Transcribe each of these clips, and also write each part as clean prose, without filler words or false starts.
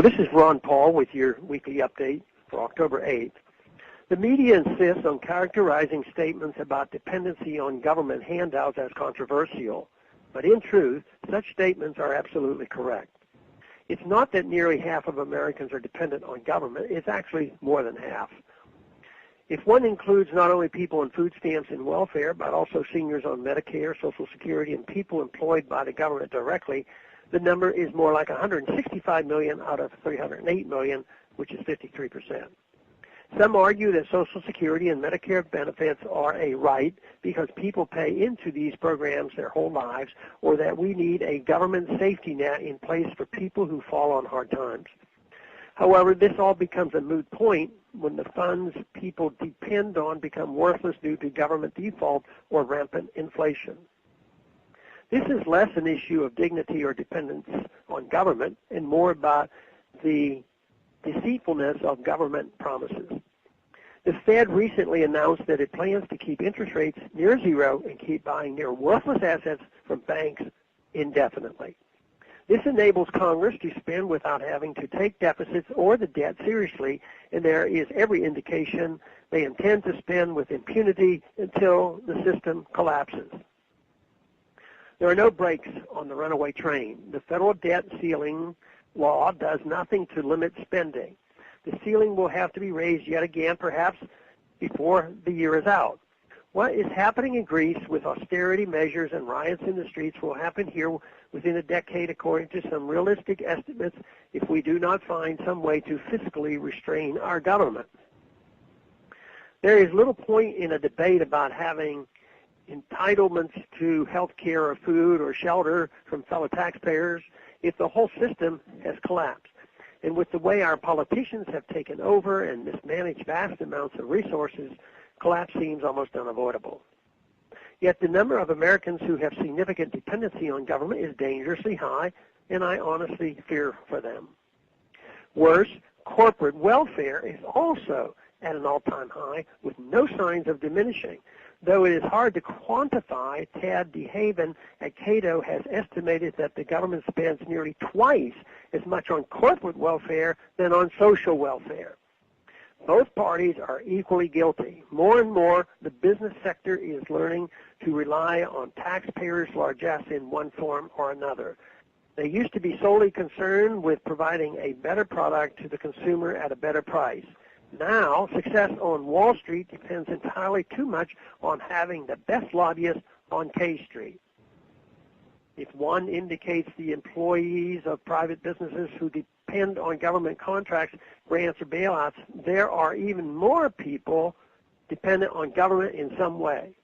This is Ron Paul with your weekly update for October 8th. The media insists on characterizing statements about dependency on government handouts as controversial, but in truth, such statements are absolutely correct. It's not that nearly half of Americans are dependent on government, it's actually more than half. If one includes not only people on food stamps and welfare, but also seniors on Medicare, Social Security, and people employed by the government directly, the number is more like 165 million out of 308 million, which is 53%. Some argue that Social Security and Medicare benefits are a right because people pay into these programs their whole lives, or that we need a government safety net in place for people who fall on hard times. However, this all becomes a moot point when the funds people depend on become worthless due to government default or rampant inflation. This is less an issue of dignity or dependence on government and more about the deceitfulness of government promises. The Fed recently announced that it plans to keep interest rates near zero and keep buying near worthless assets from banks indefinitely. This enables Congress to spend without having to take deficits or the debt seriously, and there is every indication they intend to spend with impunity until the system collapses. There are no brakes on the runaway train. The federal debt ceiling law does nothing to limit spending. The ceiling will have to be raised yet again, perhaps before the year is out. What is happening in Greece with austerity measures and riots in the streets will happen here within a decade, according to some realistic estimates, if we do not find some way to fiscally restrain our government. There is little point in a debate about having entitlements to health care or food or shelter from fellow taxpayers if the whole system has collapsed. And with the way our politicians have taken over and mismanaged vast amounts of resources, collapse seems almost unavoidable. Yet the number of Americans who have significant dependency on government is dangerously high, and I honestly fear for them. Worse, corporate welfare is also at an all-time high with no signs of diminishing. Though it is hard to quantify, Tad DeHaven at Cato has estimated that the government spends nearly twice as much on corporate welfare than on social welfare. Both parties are equally guilty. More and more, the business sector is learning to rely on taxpayers' largesse in one form or another. They used to be solely concerned with providing a better product to the consumer at a better price. Now, success on Wall Street depends entirely too much on having the best lobbyists on K Street. If one indicates the employees of private businesses who depend on government contracts, grants, or bailouts, there are even more people dependent on government in some way.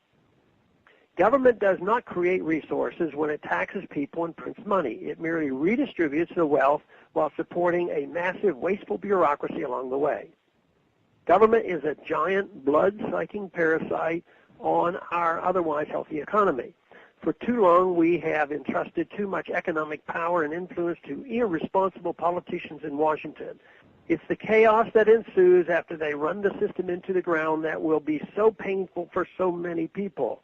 Government does not create resources when it taxes people and prints money. It merely redistributes the wealth while supporting a massive, wasteful bureaucracy along the way. Government is a giant blood-sucking parasite on our otherwise healthy economy. For too long, we have entrusted too much economic power and influence to irresponsible politicians in Washington. It's the chaos that ensues after they run the system into the ground that will be so painful for so many people.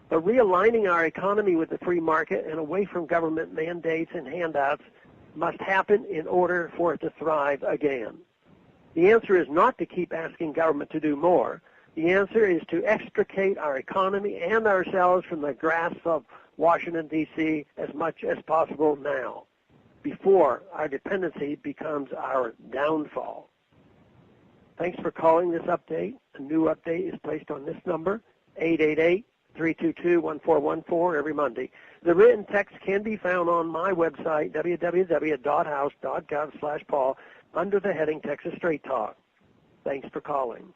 But realigning our economy with the free market and away from government mandates and handouts must happen in order for it to thrive again. The answer is not to keep asking government to do more. The answer is to extricate our economy and ourselves from the grasp of Washington, D.C. as much as possible now, before our dependency becomes our downfall. Thanks for calling this update. A new update is placed on this number, 888-322-1414, every Monday. The written text can be found on my website, www.house.gov/Paul, under the heading Texas Straight Talk. Thanks for calling.